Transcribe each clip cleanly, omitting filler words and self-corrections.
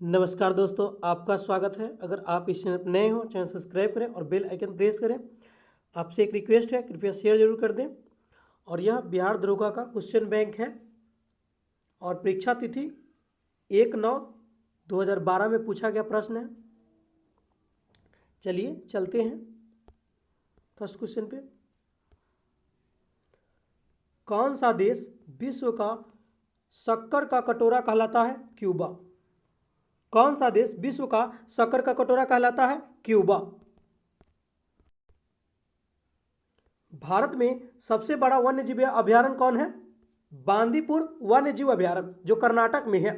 नमस्कार दोस्तों, आपका स्वागत है। अगर आप इस चैनल पर नए हो, चैनल सब्सक्राइब करें और बेल आइकन प्रेस करें। आपसे एक रिक्वेस्ट है, कृपया शेयर जरूर कर दें। और यह बिहार दरोगा का क्वेश्चन बैंक है और परीक्षा तिथि 1/9/2012 में पूछा गया प्रश्न है। चलिए चलते हैं फर्स्ट क्वेश्चन पे। कौन सा देश विश्व का शक्कर का कटोरा कहलाता है? क्यूबा। कौन सा देश विश्व का शक्कर का कटोरा कहलाता है? क्यूबा। भारत में सबसे बड़ा वन्यजीव अभयारण्य कौन है? बांदीपुर वन्यजीव अभयारण्य, जो कर्नाटक में है।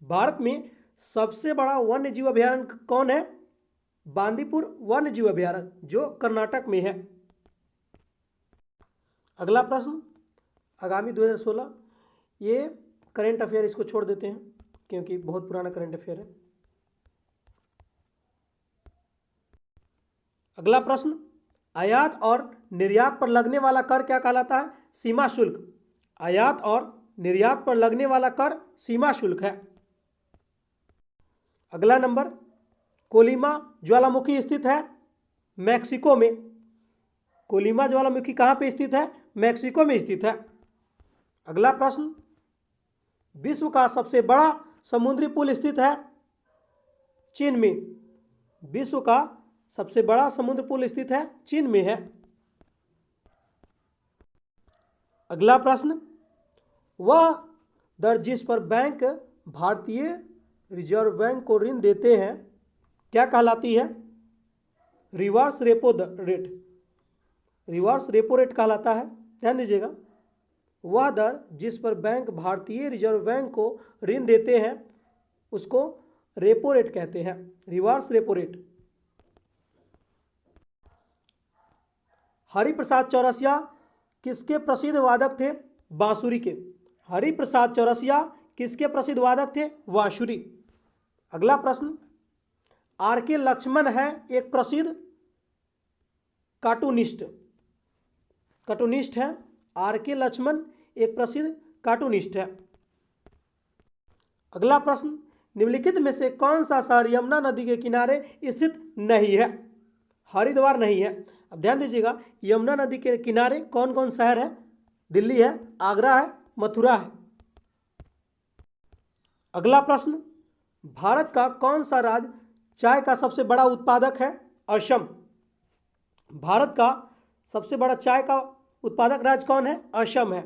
भारत में सबसे बड़ा वन्यजीव अभयारण्य कौन है? बांदीपुर वन्यजीव अभयारण्य, जो कर्नाटक में है। अगला प्रश्न, आगामी 2016, ये करेंट अफेयर इसको छोड़ देते हैं क्योंकि बहुत पुराना करंट अफेयर है। अगला प्रश्न, आयात और निर्यात पर लगने वाला कर क्या कहलाता है? सीमा शुल्क। आयात और निर्यात पर लगने वाला कर सीमा शुल्क है। अगला नंबर, कोलिमा ज्वालामुखी स्थित है मैक्सिको में। कोलिमा ज्वालामुखी कहाँ पे स्थित है? मैक्सिको में स्थित है। अगला प्रश्न, विश्व का सबसे बड़ा समुद्री पुल स्थित है चीन में। विश्व का सबसे बड़ा समुद्र पुल स्थित है चीन में है। अगला प्रश्न, वह दर जिस पर बैंक भारतीय रिजर्व बैंक को ऋण देते हैं क्या कहलाती है? Reverse repo rate. Reverse repo rate कहलाता है। ध्यान दीजिएगा, वह दर जिस पर बैंक भारतीय रिजर्व बैंक को ऋण देते हैं उसको रेपो रेट कहते हैं, reverse repo rate. Hariprasad Chaurasia किसके प्रसिद्ध वादक थे? बांसुरी के। हरिप्रसाद चौरसिया किसके प्रसिद्ध वादक थे? बांसुरी। अगला प्रश्न, आर के लक्ष्मण है एक प्रसिद्ध कार्टूनिस्ट। कार्टूनिस्ट है आर के लक्ष्मण, एक प्रसिद्ध कार्टूनिस्ट है। अगला प्रश्न, निम्नलिखित में से कौन सा शहर यमुना नदी के किनारे स्थित नहीं है? हरिद्वार नहीं है। अब ध्यान दीजिएगा, यमुना नदी के किनारे कौन कौन शहर है? दिल्ली है, आगरा है, मथुरा है। अगला प्रश्न, भारत का कौन सा राज्य चाय का सबसे बड़ा उत्पादक है? असम। भारत का सबसे बड़ा चाय का उत्पादक राज्य कौन है? असम है।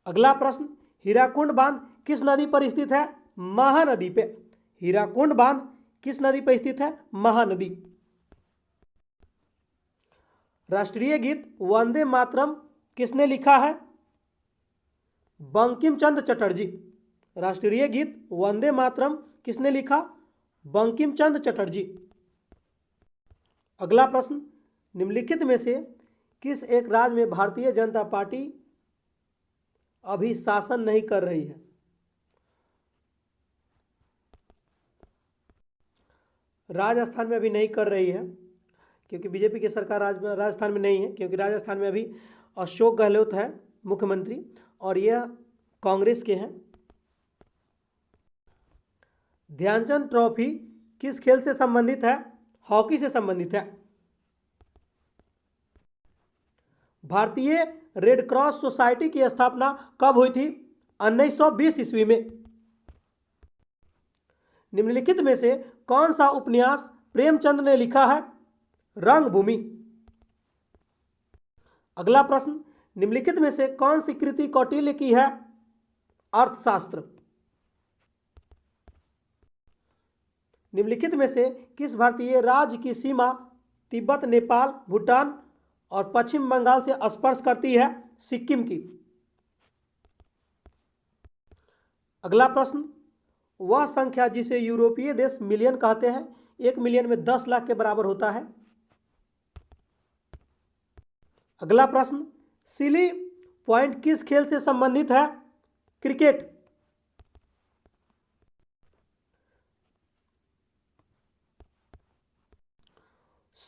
अगला प्रश्न, हीराकुंड बांध किस नदी पर स्थित है? महानदी पे। हीराकुंड बांध किस नदी पर स्थित है? महानदी। राष्ट्रीय गीत वंदे मातरम किसने लिखा है? बंकिम चंद्र चटर्जी। राष्ट्रीय गीत वंदे मातरम किसने लिखा? बंकिम चंद्र चटर्जी। अगला प्रश्न, निम्नलिखित में से किस एक राज्य में भारतीय जनता पार्टी अभी शासन नहीं कर रही है? राजस्थान में अभी नहीं कर रही है क्योंकि बीजेपी की सरकार राजस्थान में नहीं है, क्योंकि राजस्थान में अभी अशोक गहलोत है मुख्यमंत्री और यह कांग्रेस के हैं। ध्यानचंद ट्रॉफी किस खेल से संबंधित है? हॉकी से संबंधित है। भारतीय रेड क्रॉस सोसाइटी की स्थापना कब हुई थी? 1920 ईस्वी में। निम्नलिखित में से कौन सा उपन्यास प्रेमचंद ने लिखा है? रंगभूमि। अगला प्रश्न, निम्नलिखित में से कौन सी कृति कौटिल्य की है? अर्थशास्त्र। निम्नलिखित में से किस भारतीय राज्य की सीमा तिब्बत, नेपाल, भूटान और पश्चिम बंगाल से स्पर्श करती है? सिक्किम की। अगला प्रश्न, वह संख्या जिसे यूरोपीय देश मिलियन कहते हैं 1 मिलियन में 10 लाख के बराबर होता है? अगला प्रश्न, सिली पॉइंट किस खेल से संबंधित है? क्रिकेट।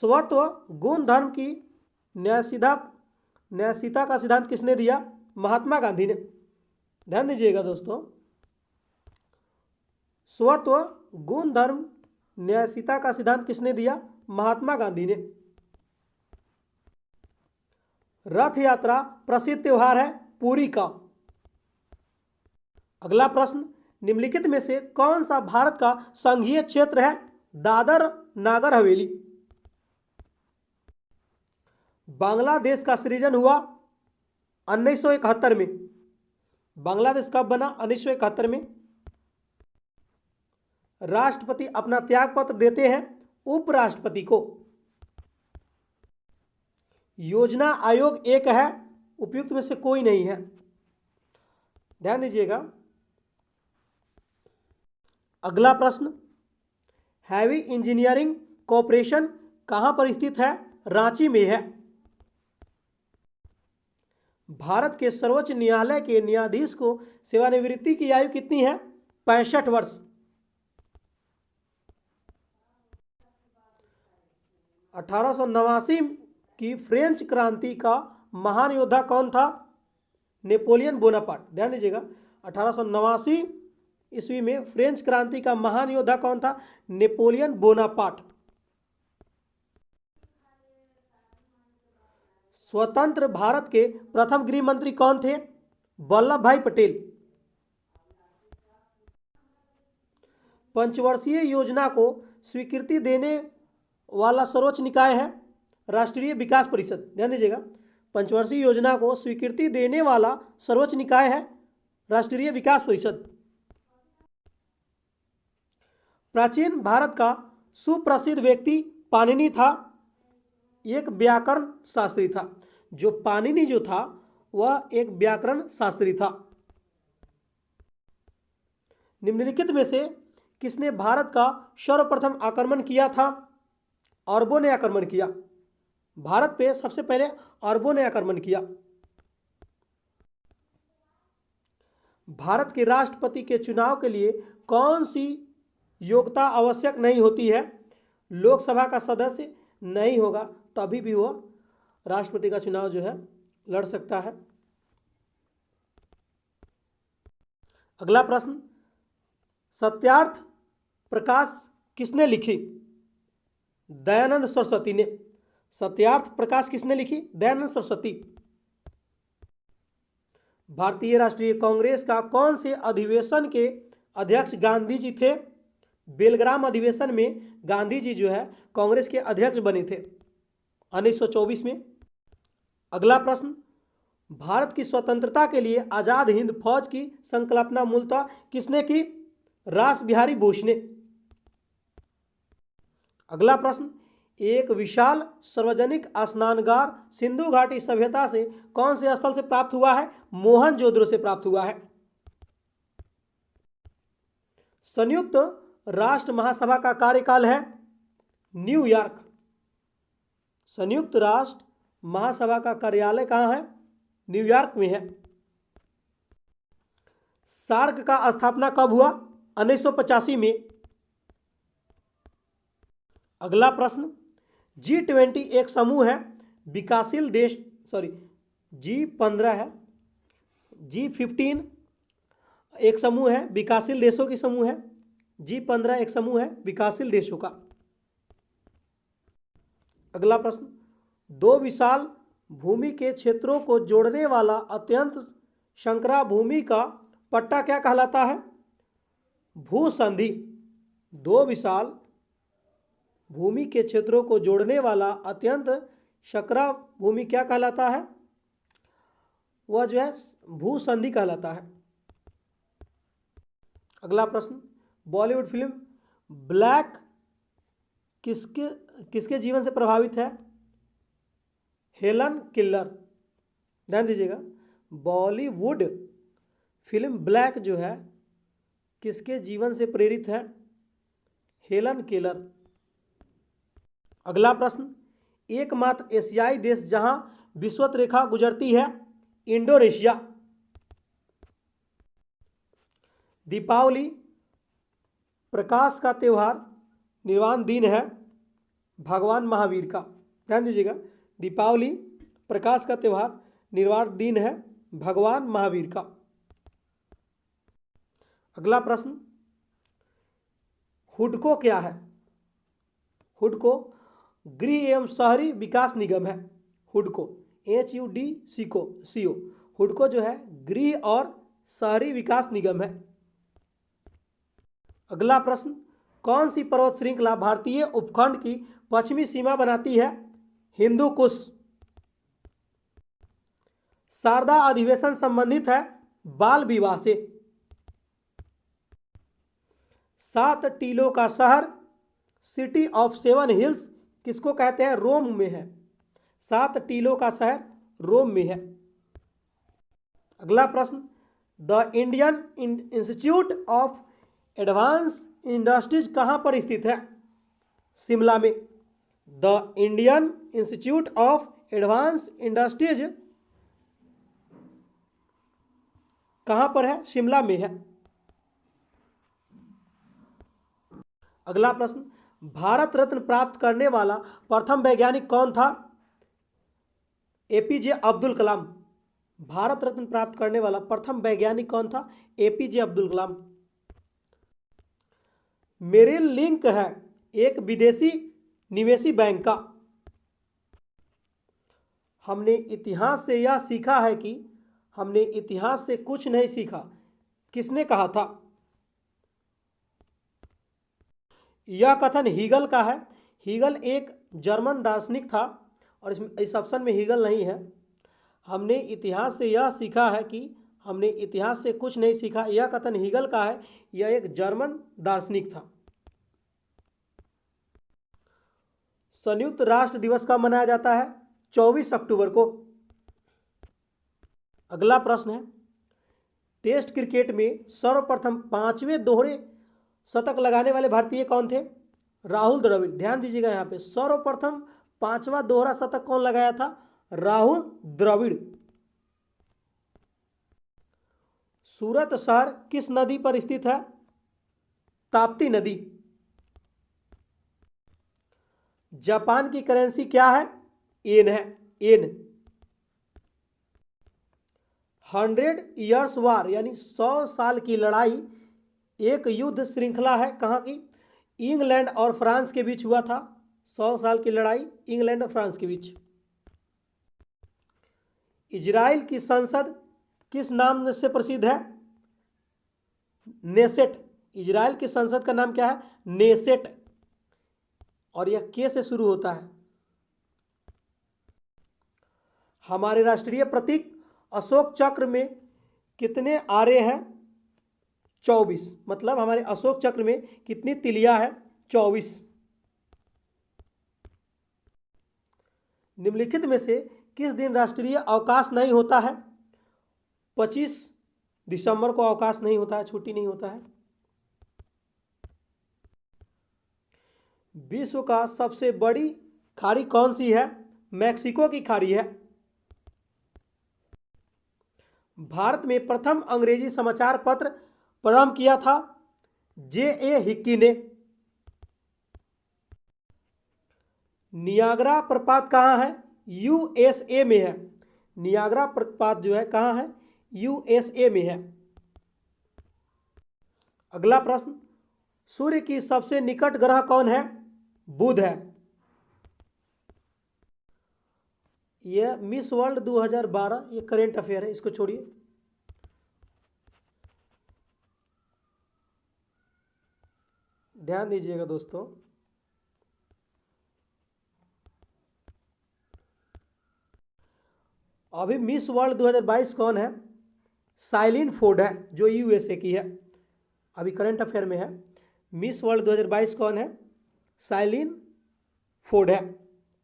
स्वत्व गुण धर्म की न्यायशीता का सिद्धांत किसने दिया? महात्मा गांधी ने। ध्यान दीजिएगा दोस्तों, स्वत्व गुण धर्म न्यायशीलता का सिद्धांत किसने दिया? महात्मा गांधी ने। रथ यात्रा प्रसिद्ध त्योहार है पुरी का। अगला प्रश्न, निम्नलिखित में से कौन सा भारत का संघीय क्षेत्र है? दादर नागर हवेली। बांग्लादेश का सृजन हुआ 1971 में। बांग्लादेश कब बना? 1971 में। राष्ट्रपति अपना त्याग पत्र देते हैं उपराष्ट्रपति को। योजना आयोग एक है, उपयुक्त में से कोई नहीं है, ध्यान दीजिएगा। अगला प्रश्न, हैवी इंजीनियरिंग कॉरपोरेशन कहां पर स्थित है? रांची में है। भारत के सर्वोच्च न्यायालय के न्यायाधीश को सेवानिवृत्ति की आयु कितनी है? 65 वर्ष। 1889 की फ्रेंच क्रांति का महान योद्धा कौन था? Napoleon Bonaparte. ध्यान दीजिएगा, 1889 ईस्वी में फ्रेंच क्रांति का महान योद्धा कौन था? Napoleon Bonaparte. स्वतंत्र भारत के प्रथम गृह मंत्री कौन थे? वल्लभ भाई पटेल। पंचवर्षीय योजना को स्वीकृति देने वाला सर्वोच्च निकाय है राष्ट्रीय विकास परिषद। ध्यान दीजिएगा, पंचवर्षीय योजना को स्वीकृति देने वाला सर्वोच्च निकाय है राष्ट्रीय विकास परिषद। प्राचीन भारत का सुप्रसिद्ध व्यक्ति पाणिनि था, एक व्याकरण शास्त्री था। जो पाणिनि जो था वह एक व्याकरण शास्त्री था। निम्नलिखित में से किसने भारत का सर्वप्रथम आक्रमण किया था? अरबों ने आक्रमण किया। भारत पे सबसे पहले अरबों ने आक्रमण किया। भारत के राष्ट्रपति के चुनाव के लिए कौन सी योग्यता आवश्यक नहीं होती है? लोकसभा का सदस्य नहीं होगा तभी भी वह राष्ट्रपति का चुनाव जो है लड़ सकता है। अगला प्रश्न, सत्यार्थ प्रकाश किसने लिखी? दयानंद सरस्वती ने। सत्यार्थ प्रकाश किसने लिखी? दयानंद सरस्वती। भारतीय राष्ट्रीय कांग्रेस का कौन से अधिवेशन के अध्यक्ष गांधी जी थे? बेलग्राम अधिवेशन में गांधी जी जो है कांग्रेस के अध्यक्ष बने थे 1924 में। अगला प्रश्न, भारत की स्वतंत्रता के लिए आजाद हिंद फौज की संकल्पना मूलतः किसने की? रास बिहारी बोस ने। अगला प्रश्न, एक विशाल सार्वजनिक स्नानगार सिंधु घाटी सभ्यता से कौन से स्थल से प्राप्त हुआ है? मोहनजोदड़ो से प्राप्त हुआ है। संयुक्त राष्ट्र महासभा का कार्यकाल है न्यूयॉर्क। संयुक्त राष्ट्र महासभा का कार्यालय कहाँ है? न्यूयॉर्क में है। सार्क का स्थापना कब हुआ? 1985 में। अगला प्रश्न, G20 एक समूह है विकासशील देश, G15 है, G15 एक समूह है विकासशील देशों की समूह है, G15 एक समूह है विकासशील देशों का। अगला प्रश्न, दो विशाल भूमि के क्षेत्रों को जोड़ने वाला अत्यंत संकरा भूमि का पट्टा क्या कहलाता है? भूसंधि। दो विशाल भूमि के क्षेत्रों को जोड़ने वाला अत्यंत संकरा भूमि क्या कहलाता है? वह जो है भूसंधि कहलाता है। अगला प्रश्न, बॉलीवुड फिल्म ब्लैक किसके जीवन से प्रभावित है? Helen killer. ध्यान दीजिएगा, बॉलीवुड फिल्म ब्लैक जो है किसके जीवन से प्रेरित है? Helen Keller. अगला प्रश्न, एकमात्र एशियाई देश जहां विषुवत रेखा गुजरती है? इंडोनेशिया। दीपावली प्रकाश का त्यौहार, निर्वाण दिन है भगवान महावीर का। ध्यान दीजिएगा, दीपावली प्रकाश का त्यौहार, निर्वाण दिन है भगवान महावीर का। अगला प्रश्न, हुडको क्या है? हुडको गृह एवं शहरी विकास निगम है। हुडको HUDCO हुडको जो है गृह और शहरी विकास निगम है। अगला प्रश्न, कौन सी पर्वत श्रृंखला भारतीय उपखंड की पश्चिमी सीमा बनाती है? हिंदू कुश। शारदा अधिवेशन संबंधित है बाल विवाह से। 7 टीलों का शहर सिटी ऑफ 7 हिल्स किसको कहते हैं? रोम में है। 7 टीलों का शहर रोम में है। अगला प्रश्न, the Indian institute of advance industries कहाँ पर स्थित है? शिमला में। The Indian institute of advance industries कहाँ पर है? शिमला में है। अगला प्रश्न, भारत रत्न प्राप्त करने वाला प्रथम वैज्ञानिक कौन था? APJ अब्दुल कलाम। भारत रत्न प्राप्त करने वाला प्रथम वैज्ञानिक कौन था? APJ Abdul Kalam. Merrill link है एक विदेशी निवेशी बैंक का। हमने इतिहास से यह सीखा है कि हमने इतिहास से कुछ नहीं सीखा, किसने कहा था? यह कथन हीगल का है। हीगल एक जर्मन दार्शनिक था और इस ऑप्शन में हीगल नहीं है। हमने इतिहास से यह सीखा है कि हमने इतिहास से कुछ नहीं सीखा, यह कथन हीगल का है। यह एक जर्मन दार्शनिक था। संयुक्त राष्ट्र दिवस कब मनाया जाता है? 24 अक्टूबर को। अगला प्रश्न है, टेस्ट क्रिकेट में सर्वप्रथम 5वें दोहरे शतक लगाने वाले भारतीय कौन थे? राहुल द्रविड़। ध्यान दीजिएगा, यहाँ पे सर्वप्रथम 5वां दोहरा शतक कौन लगाया था? राहुल द्रविड़। सूरत शहर किस नदी पर स्थित है? ताप्ती नदी। जापान की करेंसी क्या है? येन है, येन। 100 ईयर्स वार यानी 100 साल की लड़ाई एक युद्ध श्रृंखला है। कहाँ की? इंग्लैंड और फ्रांस के बीच हुआ था। 100 साल की लड़ाई इंग्लैंड और फ्रांस के बीच। इजराइल की संसद किस नाम से प्रसिद्ध है? नेसेट। इजराइल की संसद का नाम क्या है? नेसेट। और यह के से शुरू होता है। हमारे राष्ट्रीय प्रतीक अशोक चक्र में कितने आरे हैं? 24। मतलब हमारे अशोक चक्र में कितनी तिलियां है? 24। निम्नलिखित में से किस दिन राष्ट्रीय अवकाश नहीं होता है? 25 दिसंबर को अवकाश नहीं होता है, छुट्टी नहीं होता है। विश्व का सबसे बड़ी खाड़ी कौन सी है? मैक्सिको की खाड़ी है। भारत में प्रथम अंग्रेजी समाचार पत्र प्रारंभ किया था J.A. हिक्की ने। नियाग्रा प्रपात कहाँ है? USA में है। नियाग्रा प्रपात जो है कहाँ है? USA में है। अगला प्रश्न, सूर्य की सबसे निकट ग्रह कौन है? बुध है। यह मिस वर्ल्ड 2012 ये करेंट अफेयर है, इसको छोड़िए। ध्यान दीजिएगा दोस्तों, अभी मिस वर्ल्ड 2022 कौन है? साइलिन फोर्ड है, जो USA की है। अभी करंट अफेयर में है। मिस वर्ल्ड 2022 कौन है? साइलिन फोर्ड है।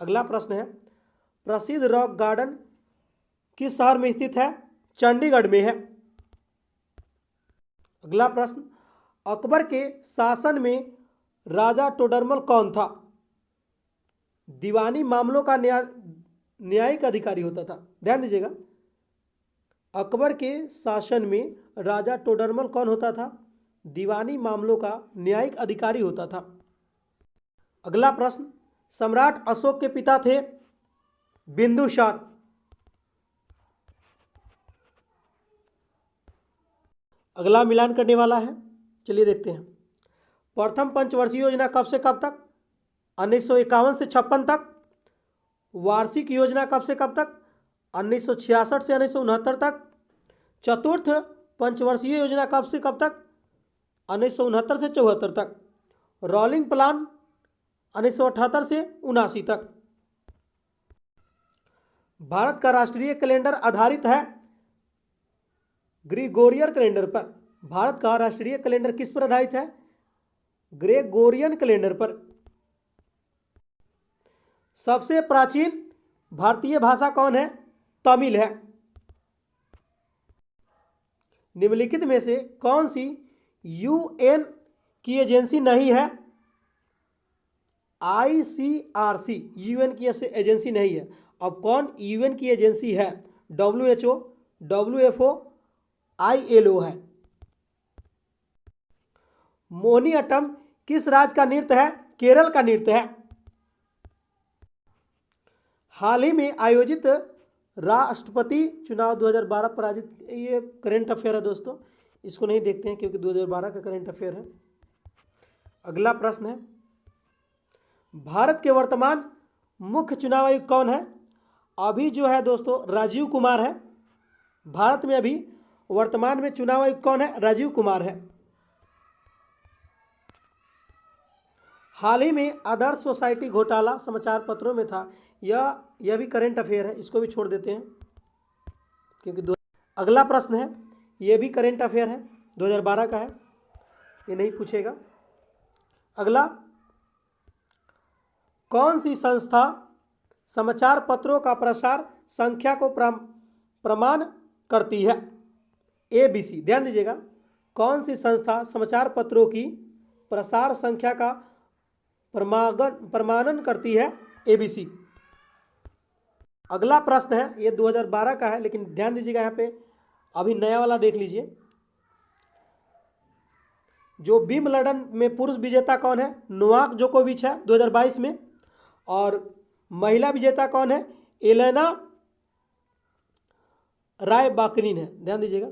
अगला प्रश्न है, प्रसिद्ध रॉक गार्डन किस शहर में स्थित है? चंडीगढ़ में है। अगला प्रश्न, अकबर के शासन में राजा टोडरमल कौन था? दीवानी मामलों का न्यायिक अधिकारी होता था। ध्यान दीजिएगा, अकबर के शासन में राजा टोडरमल कौन होता था? दीवानी मामलों का न्यायिक अधिकारी होता था। अगला प्रश्न, सम्राट अशोक के पिता थे बिंदुसार। अगला मिलान करने वाला है, चलिए देखते हैं। प्रथम पंचवर्षीय योजना कब से कब तक? 1951 से 56 तक। वार्षिक योजना कब से कब तक? 1966 से 1969 तक। चतुर्थ पंचवर्षीय योजना कब से कब तक? 1969 से 74 तक। रोलिंग प्लान 1978 से 79 तक। भारत का राष्ट्रीय कैलेंडर आधारित है ग्रिगोरियन कैलेंडर पर। भारत का राष्ट्रीय कैलेंडर किस पर आधारित है? ग्रेगोरियन कैलेंडर पर। सबसे प्राचीन भारतीय भाषा कौन है? तमिल है। निम्नलिखित में से कौन सी यूएन की एजेंसी नहीं है? आईसीआरसी यूएन की एजेंसी नहीं है। अब कौन यूएन की एजेंसी है? WHO, WFO, ILO है। मोहिनीअट्टम किस राज्य का नृत्य है? केरल का नृत्य है। हाल ही में आयोजित राष्ट्रपति चुनाव 2012 पराजित, ये करंट अफेयर है दोस्तों, इसको नहीं देखते हैं क्योंकि 2012 का करंट अफेयर है। अगला प्रश्न है, भारत के वर्तमान मुख्य चुनाव आयुक्त कौन है? अभी जो है दोस्तों राजीव कुमार है। भारत में अभी वर्तमान में चुनाव आयुक्त कौन है? राजीव कुमार है। हाल ही में आदर्श सोसाइटी घोटाला समाचार पत्रों में था, यह भी करंट अफेयर है, इसको भी छोड़ देते हैं क्योंकि अगला प्रश्न है, यह भी करंट अफेयर है, 2012 का है, ये नहीं पूछेगा। अगला, कौन सी संस्था समाचार पत्रों का प्रसार संख्या को प्रमाण करती है? ABC, ध्यान दीजिएगा, कौन सी संस्था समाचार पत्रों की प्रसार संख्या का प्रमाणन करती है? ABC। अगला प्रश्न है, ये 2012 का है, लेकिन ध्यान दीजिएगा यहाँ पे अभी नया वाला देख लीजिए। जो विंबलडन में पुरुष विजेता कौन है? नोवाक जोकोविच है 2022 में। और महिला विजेता कौन है? एलेना रायबाकिनी है, ध्यान दीजिएगा।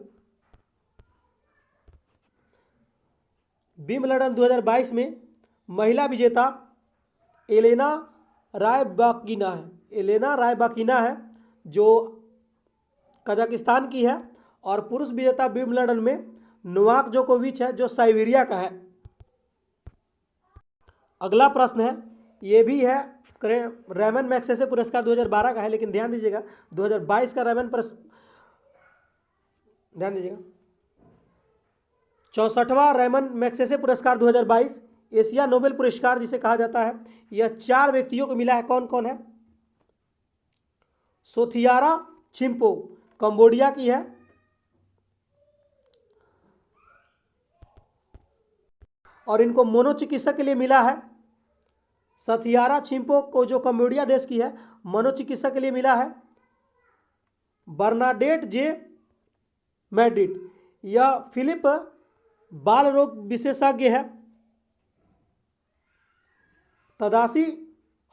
विंबलडन 2022 में महिला विजेता एलेना रायबाकिना है। एलेना रायबाकिना है जो कजाकिस्तान की है, और पुरुष विजेता विंबलडन में नोवाक जोकोविच है जो साइबेरिया का है। अगला प्रश्न है, ये भी है रेमन मैग्सेसे पुरस्कार 2012 का है, लेकिन ध्यान दीजिएगा 2022 का रेमन ध्यान दीजिएगा 64वां रेमन मैग्सेसे पुरस्कार 2022 एशिया नोबेल पुरस्कार जिसे कहा जाता है, यह 4 व्यक्तियों को मिला है। कौन कौन है? सोथियारा छिम्पो कंबोडिया की है, और इनको मनोचिकित्सक के लिए मिला है। सथियारा छिम्पो को जो कंबोडिया देश की है, मनोचिकित्सक के लिए मिला है। बर्नाडेट जे मैड्रिड, यह फिलिप बाल रोग विशेषज्ञ है। तदाशी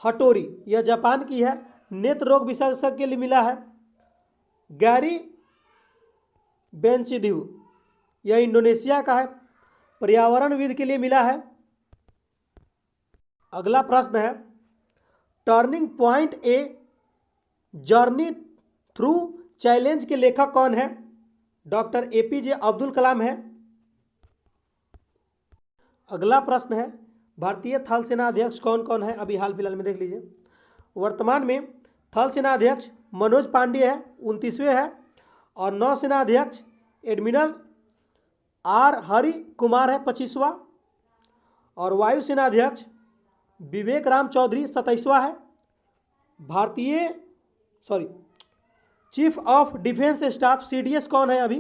हटोरी, यह जापान की है, नेत्र रोग विशेषज्ञ के लिए मिला है। गैरी बेंचिदिव, यह इंडोनेशिया का है, पर्यावरणविद के लिए मिला है। अगला प्रश्न है, turning point a journey through challenge के लेखक कौन है? डॉक्टर APJ अब्दुल कलाम है। अगला प्रश्न है, भारतीय थल सेना अध्यक्ष कौन कौन है? अभी हाल फिलहाल में देख लीजिए। वर्तमान में थल सेना अध्यक्ष मनोज पांडे है, 29वें है, और नौसेना अध्यक्ष एडमिरल R हरि कुमार है, 25वां, और वायुसेना अध्यक्ष विवेक राम चौधरी 27वां है। Chief of defence staff CDS कौन है अभी?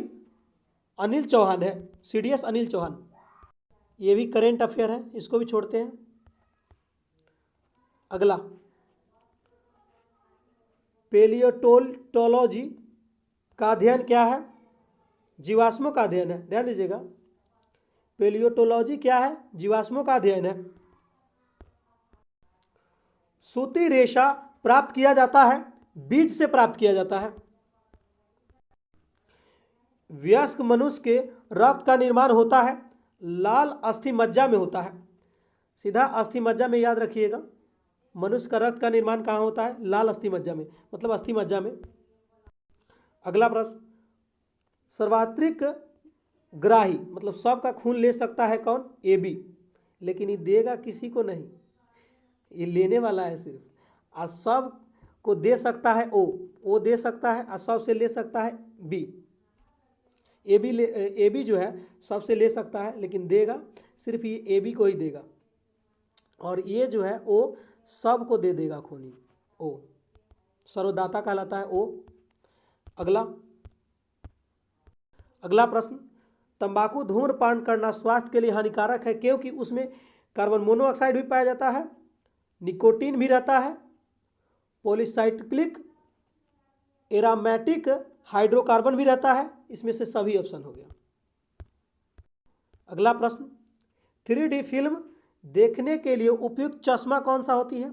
अनिल चौहान है, CDS अनिल चौहान। ये भी करेंट अफेयर है, इसको भी छोड़ते हैं। अगला, पेलियोटोलॉजी का अध्ययन क्या है? जीवाश्मों का अध्ययन है, ध्यान दीजिएगा। पेलियोटोलॉजी क्या है? जीवाश्मों का अध्ययन है। सूती रेशा प्राप्त किया जाता है, बीज से प्राप्त किया जाता है। वयस्क मनुष्य के रक्त का निर्माण होता है लाल अस्थि मज्जा में होता है। सीधा अस्थि मज्जा में याद रखिएगा। मनुष्य का रक्त का निर्माण कहाँ होता है? लाल अस्थि मज्जा में, मतलब अस्थि मज्जा में। अगला प्रश्न, सर्वात्रिक ग्राही मतलब सबका खून ले सकता है कौन? AB। लेकिन ये देगा किसी को नहीं, ये लेने वाला है सिर्फ। और सब को दे सकता है O दे सकता है, और सबसे ले सकता है B। AB जो है सबसे ले सकता है, लेकिन देगा सिर्फ ये AB को ही देगा। और ये जो है O सब को दे देगा खून ही। O सर्वदाता कहलाता है O। अगला प्रश्न, तंबाकू धूम्रपान करना स्वास्थ्य के लिए हानिकारक है क्योंकि उसमें कार्बन मोनोऑक्साइड भी पाया जाता है, निकोटीन भी रहता है, पॉलीसाइक्लिक एरोमेटिक हाइड्रोकार्बन भी रहता है। इसमें से सभी ऑप्शन हो गया। अगला प्रश्न, 3D फिल्म देखने के लिए उपयुक्त चश्मा कौन सा होती है?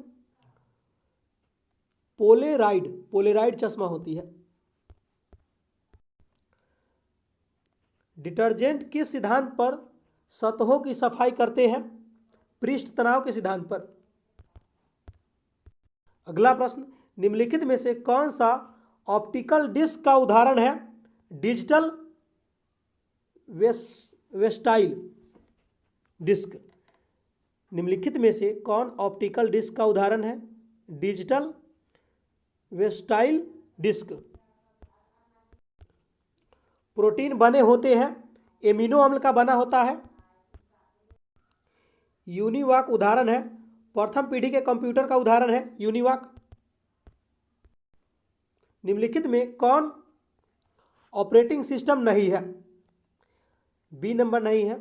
पोलेराइड चश्मा होती है। डिटर्जेंट किस सिद्धांत पर सतहों की सफाई करते हैं? पृष्ठ तनाव के सिद्धांत पर। अगला प्रश्न, निम्नलिखित में से कौन सा ऑप्टिकल डिस्क का उदाहरण है? Digital versatile disc. निम्नलिखित में से कौन ऑप्टिकल डिस्क का उदाहरण है? Digital versatile disc. प्रोटीन बने होते हैं, एमिनो अम्ल का बना होता है। यूनिवाक उदाहरण है, प्रथम पीढ़ी के कंप्यूटर का उदाहरण है यूनिवाक। निम्नलिखित में कौन ऑपरेटिंग सिस्टम नहीं है? B नंबर नहीं है,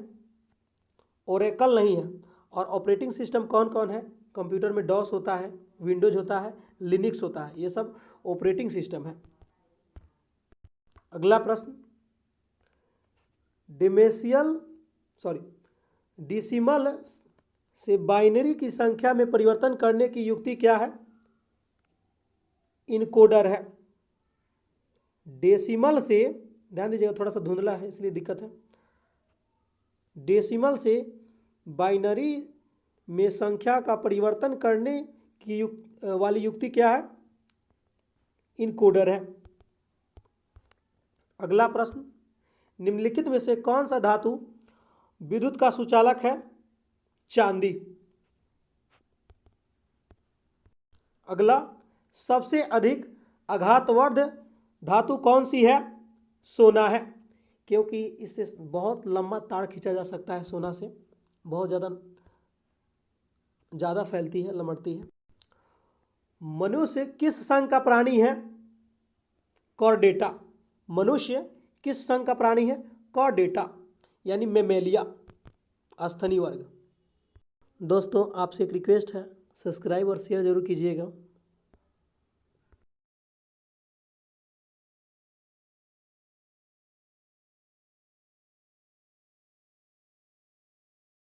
ओरेकल नहीं है। और ऑपरेटिंग सिस्टम कौन कौन है? कंप्यूटर में डॉस होता है, विंडोज होता है, लिनक्स होता है, ये सब ऑपरेटिंग सिस्टम है। अगला प्रश्न, डेसिमल से बाइनरी की संख्या में परिवर्तन करने की युक्ति क्या है? इनकोडर है। डेसिमल से, ध्यान दीजिएगा थोड़ा सा धुंधला है इसलिए दिक्कत है। डेसिमल से बाइनरी में संख्या का परिवर्तन करने की वाली युक्ति क्या है? इनकोडर है। अगला प्रश्न, निम्नलिखित में से कौन सा धातु विद्युत का सुचालक है? चांदी। अगला, सबसे अधिक आघातवर्ध धातु कौन सी है? सोना है, क्योंकि इससे बहुत लंबा तार खींचा जा सकता है। सोना से बहुत ज़्यादा फैलती है, लमड़ती है। मनुष्य किस संघ का प्राणी है? कॉर्डेटा। मनुष्य किस संघ का प्राणी है? कॉर्डेटा यानी मेमेलिया, अस्थनि वर्ग। दोस्तों आपसे एक रिक्वेस्ट है, सब्सक्राइब और शेयर जरूर कीजिएगा।